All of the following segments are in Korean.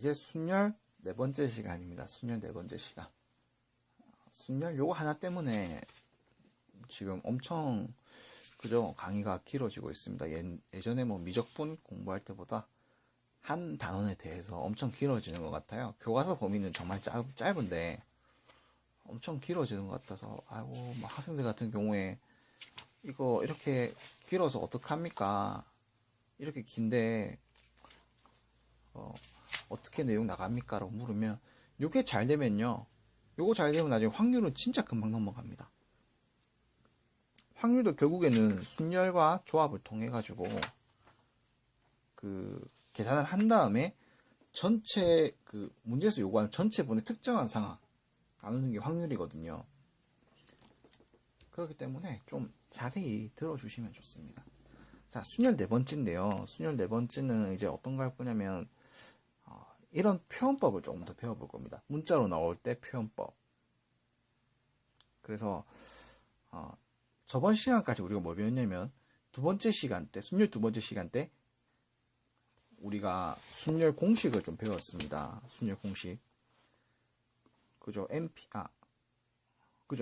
이제 순열 네 번째 시간입니다. 순열 네 번째 시간. 순열 요거 하나 때문에 지금 엄청 그죠? 강의가 길어지고 있습니다. 예전에 뭐 미적분 공부할 때보다 한 단원에 대해서 엄청 길어지는 것 같아요. 교과서 범위는 정말 짧은데 엄청 길어지는 것 같아서 아이고 뭐 학생들 같은 경우에 이거 이렇게 길어서 어떡합니까? 이렇게 긴데 어떻게 내용 나갑니까? 라고 물으면 요게 잘 되면요, 요거 잘 되면 나중에 확률은 진짜 금방 넘어갑니다. 확률도 결국에는 순열과 조합을 통해 가지고 그 계산을 한 다음에 전체 그 문제에서 요구하는 전체 분의 특정한 상황 나누는 게 확률이거든요. 그렇기 때문에 좀 자세히 들어주시면 좋습니다. 자, 순열 네 번째인데요. 순열 네 번째는 이제 어떤 거 할 거냐면 이런 표현법을 조금 더 배워볼 겁니다. 문자로 나올 때 표현법. 그래서 저번 시간까지 우리가 뭘 배웠냐면 두 번째 시간 때, 순열 두 번째 시간 때 우리가 순열 공식을 좀 배웠습니다. 순열 공식. 그죠?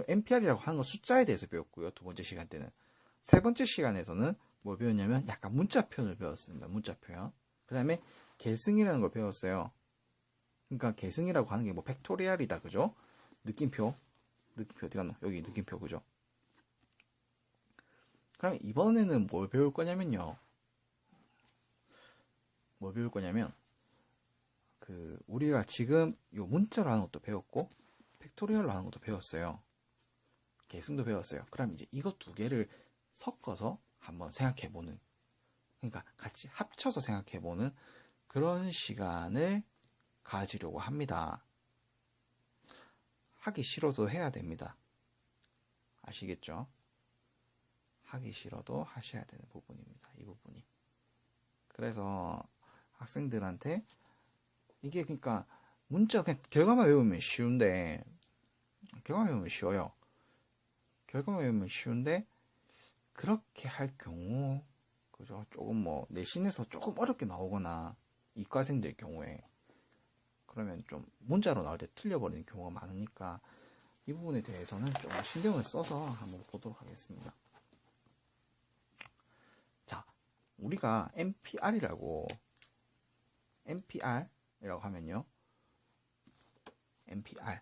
NPR이라고 하는 건 숫자에 대해서 배웠고요. 두 번째 시간 때는. 세 번째 시간에서는 뭘 배웠냐면 약간 문자 표현을 배웠습니다. 문자 표현. 그 다음에 계승이라는 걸 배웠어요. 그러니까 계승이라고 하는 게 뭐 팩토리얼이다. 그죠? 느낌표 어디 갔나? 여기 느낌표. 그죠? 그럼 이번에는 뭘 배울 거냐면요. 뭘 배울 거냐면 우리가 지금 요 문자로 하는 것도 배웠고 팩토리얼로 하는 것도 배웠어요. 계승도 배웠어요. 그럼 이제 이거 두 개를 섞어서 한번 생각해보는, 그러니까 같이 합쳐서 생각해보는 그런 시간을 가지려고 합니다. 하기 싫어도 해야 됩니다. 아시겠죠? 하기 싫어도 하셔야 되는 부분입니다. 이 부분이. 그래서 학생들한테 이게 그러니까 문자 그냥 결과만 외우면 쉬운데, 결과만 외우면 쉬워요. 결과만 외우면 쉬운데 그렇게 할 경우, 그죠? 조금 뭐 내신에서 조금 어렵게 나오거나 이과생들 경우에 그러면 좀 문자로 나올 때 틀려버리는 경우가 많으니까 이 부분에 대해서는 좀 신경을 써서 한번 보도록 하겠습니다. 자, 우리가 NPR이라고 하면요, NPR,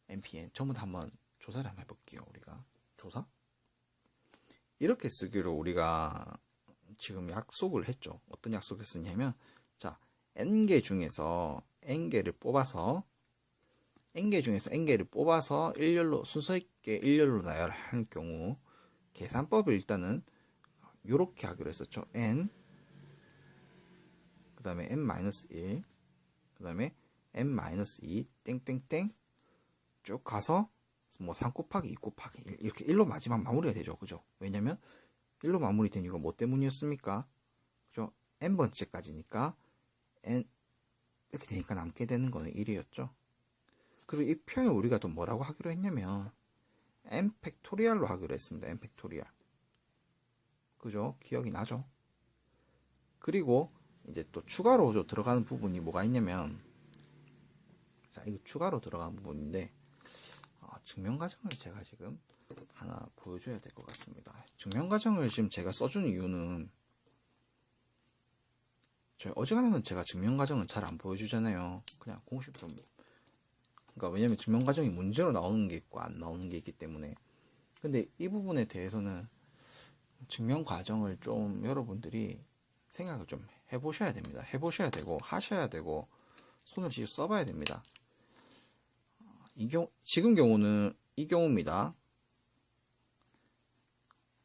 NPN 전부 다 한번 조사를 한번 해볼게요. 우리가 조사? 이렇게 쓰기로 우리가 지금 약속을 했죠. 어떤 약속을 했었냐면, 자, n개 중에서 n개를 뽑아서 일렬로 순서 있게 일렬로 나열할 경우 계산법을 일단은 요렇게 하기로 했었죠. n 그 다음에 n-1 그 다음에 n-2 땡땡땡 쭉 가서 뭐 3 곱하기 2 곱하기 1 이렇게 1로 마지막 마무리가 되죠. 그죠? 왜냐면 1로 마무리된 이유가 뭐 때문이었습니까? 그죠? n번째까지니까 n 이렇게 되니까 남게 되는 거는 1이었죠. 그리고 이 표현을 우리가 또 뭐라고 하기로 했냐면 n 팩토리얼로 하기로 했습니다. n 팩토리얼. 그죠? 기억이 나죠? 그리고 이제 또 추가로 들어가는 부분이 뭐가 있냐면, 자, 이거 추가로 들어가는 부분인데 증명과정을 제가 지금 하나 보여줘야 될 것 같습니다. 증명과정을 지금 제가 써준 이유는, 어지간하면 제가 증명과정은 잘 안 보여주잖아요. 그냥 공식 좀, 그러니까 왜냐면 증명과정이 문제로 나오는 게 있고 안 나오는 게 있기 때문에. 근데 이 부분에 대해서는 증명과정을 좀 여러분들이 생각을 좀 해보셔야 됩니다. 해보셔야 되고 하셔야 되고 손을 직접 써봐야 됩니다. 지금 경우는 이 경우입니다.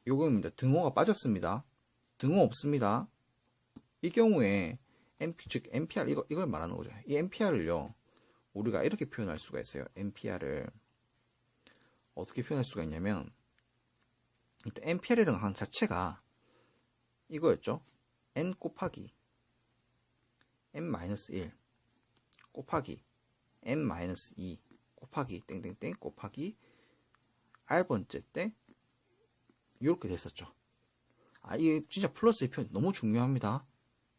요거입니다. 등호가 빠졌습니다. 등호 없습니다. 이 경우에 즉 NPR 이걸 말하는 거죠. 이 NPR을요 우리가 이렇게 표현할 수가 있어요. NPR을 어떻게 표현할 수가 있냐면, 일단 NPR이라는 한 자체가 이거였죠. n 곱하기 n-1 곱하기 n-2 곱하기 땡땡땡 곱하기 r번째 때 이렇게 됐었죠. 이게 진짜 플러스의 표현 너무 중요합니다.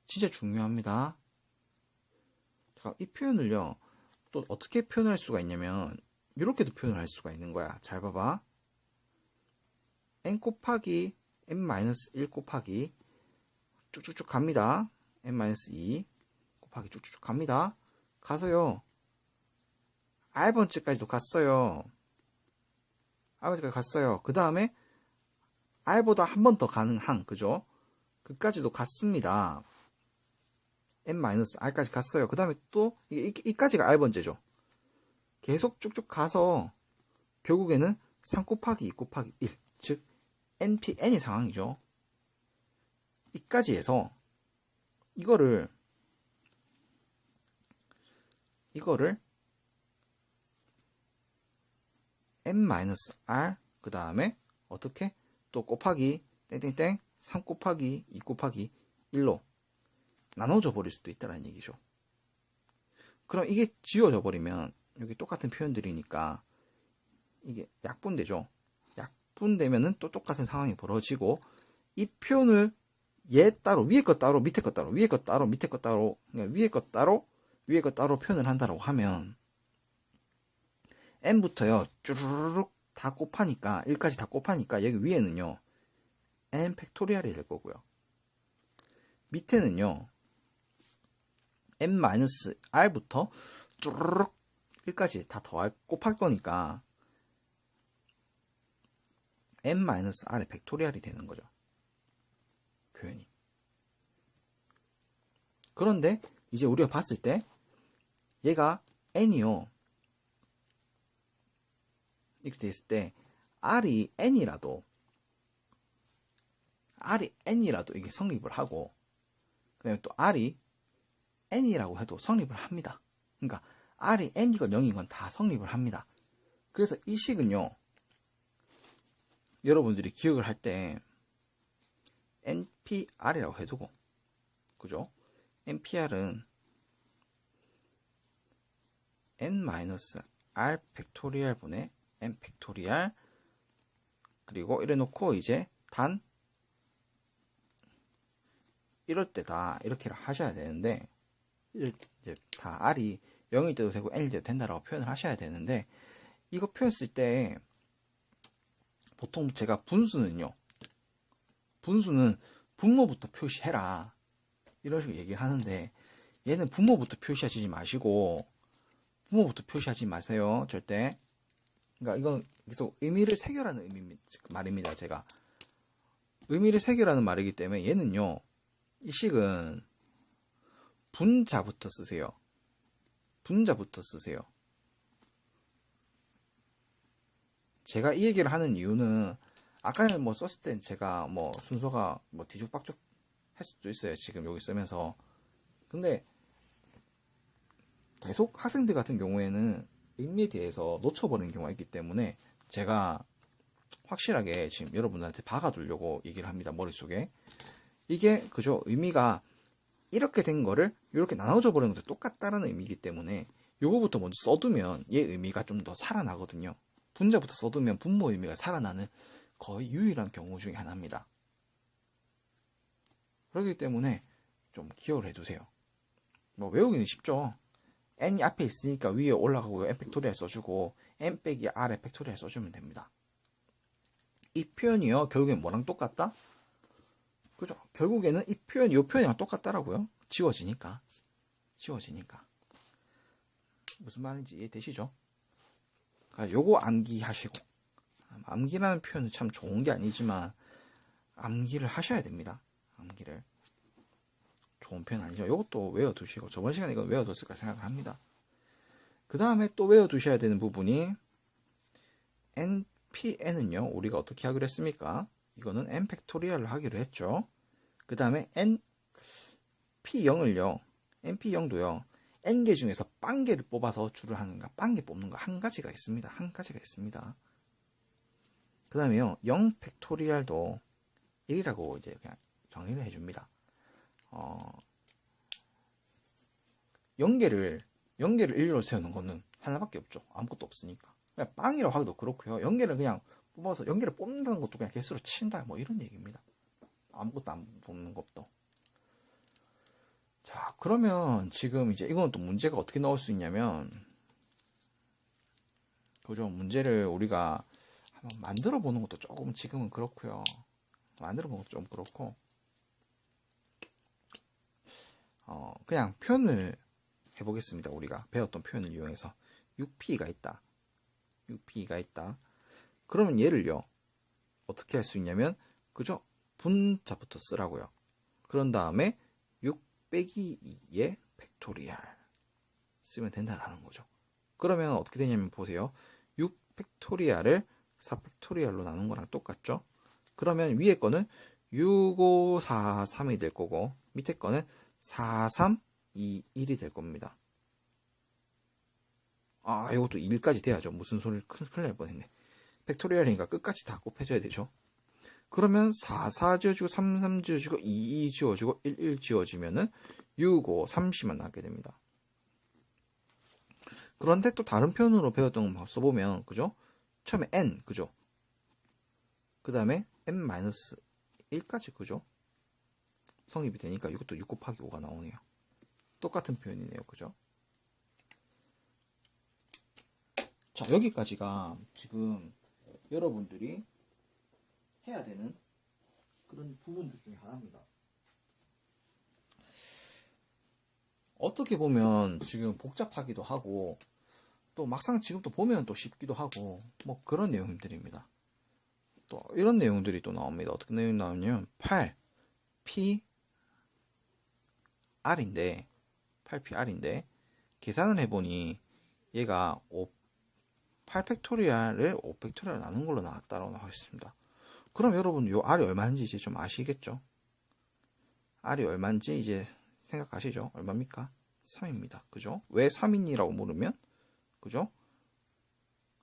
진짜 중요합니다. 자, 이 표현을요, 또 어떻게 표현할 수가 있냐면, 이렇게도 표현을 할 수가 있는 거야. 잘 봐봐. n 곱하기 n-1 곱하기 쭉쭉쭉 갑니다. n-2 곱하기 쭉쭉쭉 갑니다. 가서요, r번째까지도 갔어요. r번째까지 갔어요. 그 다음에 r보다 한 번 더 가는 항, 그죠? 그까지도 갔습니다. n-r까지 갔어요. 그 다음에 또 이까지가 r번째죠. 계속 쭉쭉 가서 결국에는 3 곱하기 2 곱하기 1, 즉 npn의 상황이죠. 이까지 해서 이거를 n-r 그 다음에 어떻게 또 곱하기 땡땡땡 3 곱하기 2 곱하기 1로 나눠져 버릴 수도 있다는 얘기죠. 그럼 이게 지워져 버리면 여기 똑같은 표현들이니까 이게 약분되죠. 약분되면은 또 똑같은 상황이 벌어지고, 이 표현을 얘 따로, 위에 것 따로, 밑에 것 따로, 위에 것 따로, 밑에 것 따로, 그러니까 위에 것 따로, 위에 것 따로 표현을 한다고 하면 n부터요 쭈르륵 다 곱하니까 1까지 다 곱하니까 여기 위에는요 n 팩토리얼이 될 거고요. 밑에는요 n-r부터 쭈르륵 1까지 다 곱할 거니까 n-r의 팩토리얼이 되는 거죠. 표현이. 그런데 이제 우리가 봤을 때 얘가 n이요 이렇게 됐을 때 r이 n이라도 이게 성립을 하고, 그다음에 또 r이 n이라고 해도 성립을 합니다. 그러니까 r이 n이건 0인 건 다 성립을 합니다. 그래서 이 식은요 여러분들이 기억을 할 때 npr이라고 해두고, 그죠? npr은 n-r 팩토리얼 분의 n 팩토리얼, 그리고 이래 놓고 이제 단 이럴 때 다 이렇게 하셔야 되는데, 이제 다 r이 0일 때도 되고 n일 때도 된다라고 표현을 하셔야 되는데, 이거 표현 쓸 때 보통 제가 분수는 분모부터 표시해라 이런 식으로 얘기를 하는데, 얘는 분모부터 표시하지 마시고, 분모부터 표시하지 마세요 절대. 그러니까 이건 계속 의미를 새겨라는 말입니다. 제가 의미를 새겨라는 말이기 때문에 얘는요 이 식은 분자부터 쓰세요. 분자부터 쓰세요. 제가 이 얘기를 하는 이유는 아까는 뭐 썼을 땐 제가 뭐 순서가 뭐 뒤죽박죽 할 수도 있어요. 지금 여기 쓰면서. 근데 계속 학생들 같은 경우에는 의미에 대해서 놓쳐버리는 경우가 있기 때문에 제가 확실하게 지금 여러분들한테 박아두려고 얘기를 합니다. 머릿속에. 이게 그죠? 의미가 이렇게 된 거를 이렇게 나눠져 버리는 것도 똑같다는 의미이기 때문에 요거부터 먼저 써두면 얘 의미가 좀 더 살아나거든요. 분자부터 써두면 분모 의미가 살아나는 거의 유일한 경우 중에 하나입니다. 그렇기 때문에 좀 기억을 해두세요. 뭐 외우기는 쉽죠. n이 앞에 있으니까 위에 올라가고 n 팩토리얼 써주고 n 빼기 r의 팩토리얼 써주면 됩니다. 이 표현이요 결국엔 뭐랑 똑같다? 그죠? 결국에는 이 표현, 이 표현이랑 똑같다라고요. 지워지니까. 무슨 말인지 이해되시죠? 그러니까 요거 암기하시고, 암기라는 표현은 참 좋은 게 아니지만 암기를 하셔야 됩니다. 암기를. 좋은 표현 아니죠. 요것도 외워두시고, 저번 시간에 이거 외워뒀을까 생각을 합니다. 그 다음에 또 외워두셔야 되는 부분이 npn은요 우리가 어떻게 하기로 했습니까? 이거는 n 팩토리얼을 하기로 했죠. 그 다음에 np0도요 n개 중에서 빵개를 뽑아서 줄을 하는가, 빵개 뽑는 거 한 가지가 있습니다. 그 다음에요 0 팩토리얼도 1이라고 이제 그냥 정리를 해줍니다. 0개를 1로 세우는 거는 하나밖에 없죠. 아무것도 없으니까. 그냥 빵이라고 하기도 그렇고요. 0개를 그냥 뽑아서 0개를 뽑는다는 것도 그냥 개수로 친다 뭐 이런 얘기입니다. 아무것도 안 뽑는 것도. 자, 그러면 지금 이제 이건 또 문제가 어떻게 나올 수 있냐면, 그죠? 문제를 우리가 한번 만들어 보는 것도 조금 지금은 그렇고요. 만들어 보는 것도 좀 그렇고, 그냥 표현을 해보겠습니다. 우리가 배웠던 표현을 이용해서 6P가 있다. 6P가 있다. 그러면 얘를요, 어떻게 할 수 있냐면, 그죠? 분자부터 쓰라고요. 그런 다음에 6 빼기 2의 팩토리얼 쓰면 된다라는 거죠. 그러면 어떻게 되냐면 보세요. 6 팩토리얼을 4 팩토리얼로 나눈 거랑 똑같죠? 그러면 위에 거는 6543이 될 거고 밑에 거는 4321이 될 겁니다. 아, 이것도 1까지 돼야죠. 무슨 소리를 큰일 날 뻔했네. 팩토리얼이니까 끝까지 다 곱해줘야 되죠. 그러면 4 지워지고 3 지워지고 2 지워지고 1 지워지면은 6, 5, 30만 나게 됩니다. 그런데 또 다른 표현으로 배웠던 거 써보면, 그죠? 처음에 n, 그죠? 그 다음에 n-1까지, 그죠? 성립이 되니까 이것도 6 곱하기 5가 나오네요. 똑같은 표현이네요, 그죠? 자, 여기까지가 지금 여러분들이 해야 되는 그런 부분들 중에 하나입니다. 어떻게 보면 지금 복잡하기도 하고 또 막상 지금 또 보면 또 쉽기도 하고 뭐 그런 내용들입니다. 또 이런 내용들이 또 나옵니다. 어떻게 내용이 나오냐면 8p r인데 8p r인데 계산을 해보니 얘가 8팩토리얼을 5팩토리얼 나눈 걸로 나왔다고 나와있습니다. 그럼 여러분 요 r이 얼마인지 이제 좀 아시겠죠? r이 얼마인지 이제 생각하시죠? 얼마입니까? 3입니다. 그죠? 왜 3이라고 물으면 그죠?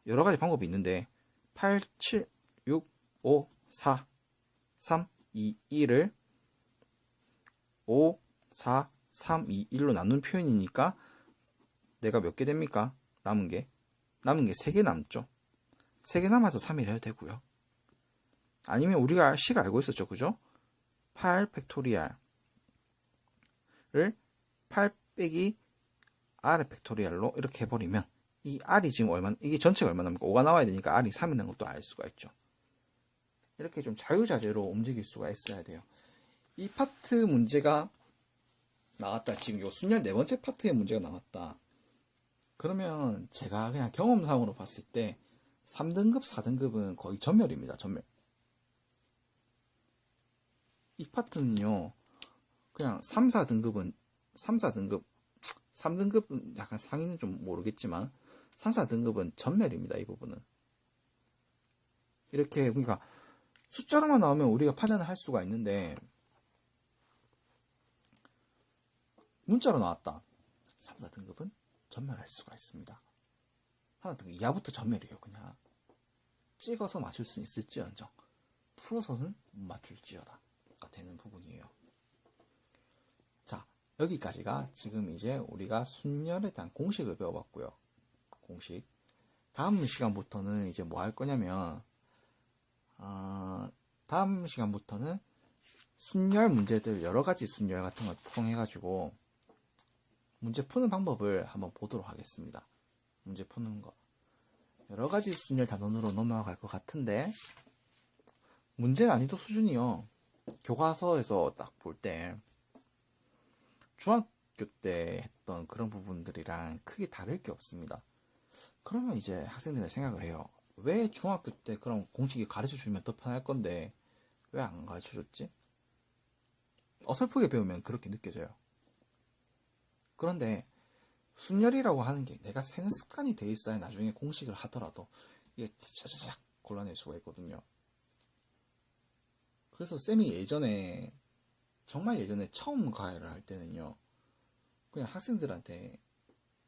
여러 가지 방법이 있는데 8, 7, 6, 5, 4, 3, 2, 1을 5, 4, 3, 2, 1로 나눈 표현이니까 내가 몇 개 됩니까? 남은 게 3개 남죠. 3개 남아서 3일 해도 되고요. 아니면 우리가 식을 알고 있었죠. 그죠? 8 팩토리얼을 8 빼기 r 팩토리얼로 이렇게 해버리면 이 r이 지금 얼마, 이게 전체가 얼마나입니까? 5가 나와야 되니까 r이 3이라는 것도 알 수가 있죠. 이렇게 좀 자유자재로 움직일 수가 있어야 돼요. 이 파트 문제가 나왔다. 지금 요 순열 네 번째 파트의 문제가 나왔다. 그러면 제가 그냥 경험상으로 봤을 때 3등급, 4등급은 거의 전멸입니다. 전멸. 이 파트는요, 그냥 3, 4등급은 3등급은 약간 상위는 좀 모르겠지만 3, 4등급은 전멸입니다. 이 부분은. 이렇게 그러니까 숫자로만 나오면 우리가 판단을 할 수가 있는데 문자로 나왔다. 3, 4등급은 전멸할 수가 있습니다. 3등급 이하부터 전멸이에요. 그냥 찍어서 맞출 수 있을지언정 풀어서는 못 맞출지어다 가 되는 부분이에요. 자, 여기까지가 지금 이제 우리가 순열에 대한 공식을 배워봤고요. 공식. 다음 시간부터는 이제 뭐 할 거냐면 다음 시간부터는 순열 문제들 여러가지 순열 같은 걸 통해가지고 문제 푸는 방법을 한번 보도록 하겠습니다. 문제 푸는 거 여러가지 순열 단원으로 넘어갈 것 같은데 문제 난이도 수준이요. 교과서에서 딱 볼 때 중학교 때 했던 그런 부분들이랑 크게 다를 게 없습니다. 그러면 이제 학생들은 생각을 해요. 왜 중학교 때 그런 공식이 가르쳐주면 더 편할 건데 왜 안 가르쳐줬지? 어설프게 배우면 그렇게 느껴져요. 그런데 순열이라고 하는 게 내가 세는 습관이 돼 있어야 나중에 공식을 하더라도 이게 차차작 골라낼 수가 있거든요. 그래서 쌤이 예전에 정말 예전에 처음 과외를 할 때는요, 그냥 학생들한테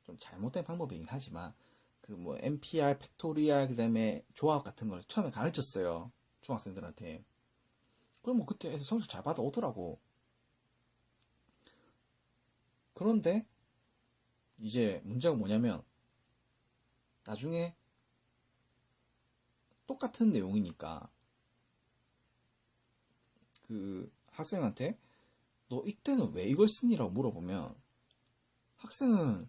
좀 잘못된 방법이긴 하지만 그 뭐 NPR, 팩토리얼 그다음에 조합 같은 걸 처음에 가르쳤어요. 중학생들한테. 그럼 뭐 그때 성적 잘 받아오더라고. 그런데 이제 문제가 뭐냐면 나중에 똑같은 내용이니까 그 학생한테 너 이때는 왜 이걸 쓰니라고 물어보면 학생은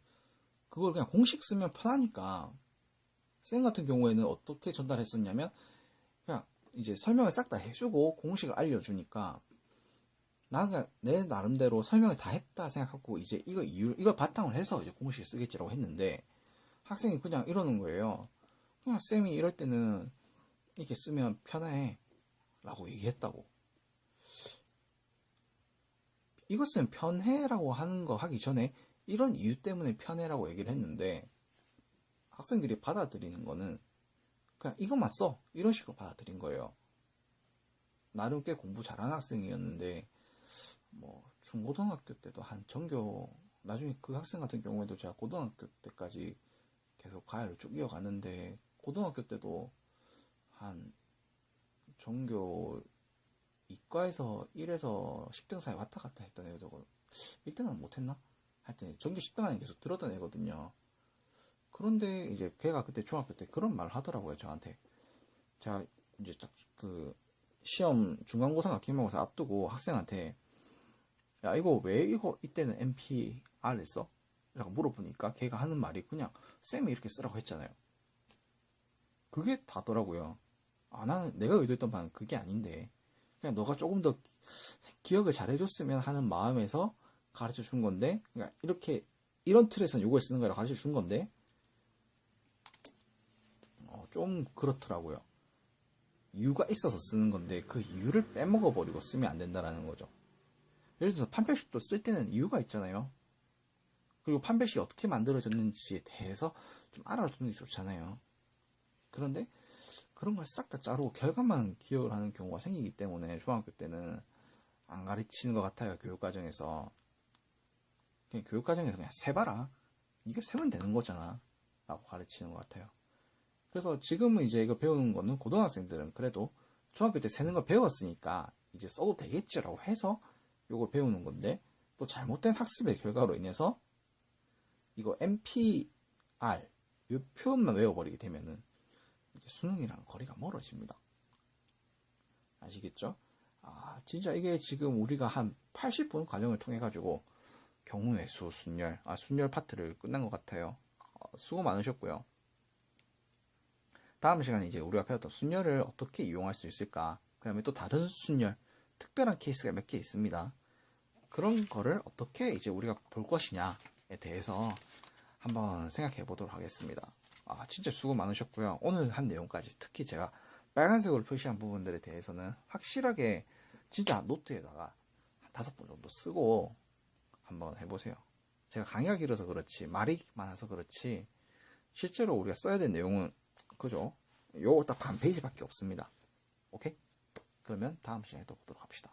그걸 그냥 공식 쓰면 편하니까 쌤 같은 경우에는 어떻게 전달했었냐면 그냥 이제 설명을 싹 다 해주고 공식을 알려주니까 나 그냥 내 나름대로 설명을 다 했다 생각하고 이제 이걸 바탕을 해서 이제 공식을 쓰겠지라고 했는데 학생이 그냥 이러는 거예요. 그냥 쌤이 이럴 때는 이렇게 쓰면 편해 라고 얘기했다고. 이것은 편해라고 하는 거 하기 전에 이런 이유 때문에 편해라고 얘기를 했는데 학생들이 받아들이는 거는 그냥 이것만 써 이런 식으로 받아들인 거예요. 나름 꽤 공부 잘하는 학생이었는데 뭐 중고등학교 때도 한 전교 나중에 그 학생 같은 경우에도 제가 고등학교 때까지 계속 가야를 쭉 이어갔는데 고등학교 때도 한 전교 이과에서 1에서 10등 사이 왔다 갔다 했던 애거든. 1등은 못했나? 하여튼 전교 10등 안에 계속 들었던 애거든요. 그런데 이제 걔가 그때 중학교 때 그런 말을 하더라고요, 저한테. 제가 이제 딱 그 시험 중간고사가 기말고사 앞두고 학생한테 야 이거 왜 이거 이때는 NPR을 써? 라고 물어보니까 걔가 하는 말이 그냥 쌤이 이렇게 쓰라고 했잖아요. 그게 다더라고요. 아 나는 내가 의도했던 바는 그게 아닌데 그냥 너가 조금 더 기억을 잘해줬으면 하는 마음에서 가르쳐 준 건데 그러니까 이렇게 이런 틀에서는 이걸 쓰는 거라 가르쳐 준 건데 좀 그렇더라고요. 이유가 있어서 쓰는 건데 그 이유를 빼먹어 버리고 쓰면 안 된다라는 거죠. 예를 들어서 판별식도 쓸 때는 이유가 있잖아요. 그리고 판별식이 어떻게 만들어졌는지에 대해서 좀 알아두는 게 좋잖아요. 그런데 그런 걸 싹 다 자르고 결과만 기억을 하는 경우가 생기기 때문에 중학교 때는 안 가르치는 것 같아요. 교육과정에서. 그냥 교육과정에서 그냥 세봐라. 이게 세면 되는 거잖아. 라고 가르치는 것 같아요. 그래서 지금은 이제 이거 배우는 거는 고등학생들은 그래도 중학교 때 세는 거 배웠으니까 이제 써도 되겠지라고 해서 이걸 배우는 건데 또 잘못된 학습의 결과로 인해서 이거 NPR 이 표현만 외워버리게 되면은 이제 수능이랑 거리가 멀어집니다. 아시겠죠? 아 진짜 이게 지금 우리가 한 80분 과정을 통해 가지고 경우의 수, 순열, 순열 파트를 끝난 것 같아요. 수고 많으셨고요. 다음 시간에 이제 우리가 배웠던 순열을 어떻게 이용할 수 있을까? 그 다음에 또 다른 순열, 특별한 케이스가 몇 개 있습니다. 그런 거를 어떻게 이제 우리가 볼 것이냐에 대해서 한번 생각해 보도록 하겠습니다. 진짜 수고 많으셨고요. 오늘 한 내용까지 특히 제가 빨간색으로 표시한 부분들에 대해서는 확실하게 진짜 노트에다가 한 5번 정도 쓰고 한번 해보세요. 제가 강의가 길어서 그렇지 말이 많아서 그렇지 실제로 우리가 써야 될 내용은 그죠? 요거 딱 반 페이지밖에 없습니다. 오케이? 그러면 다음 시간에 또 보도록 합시다.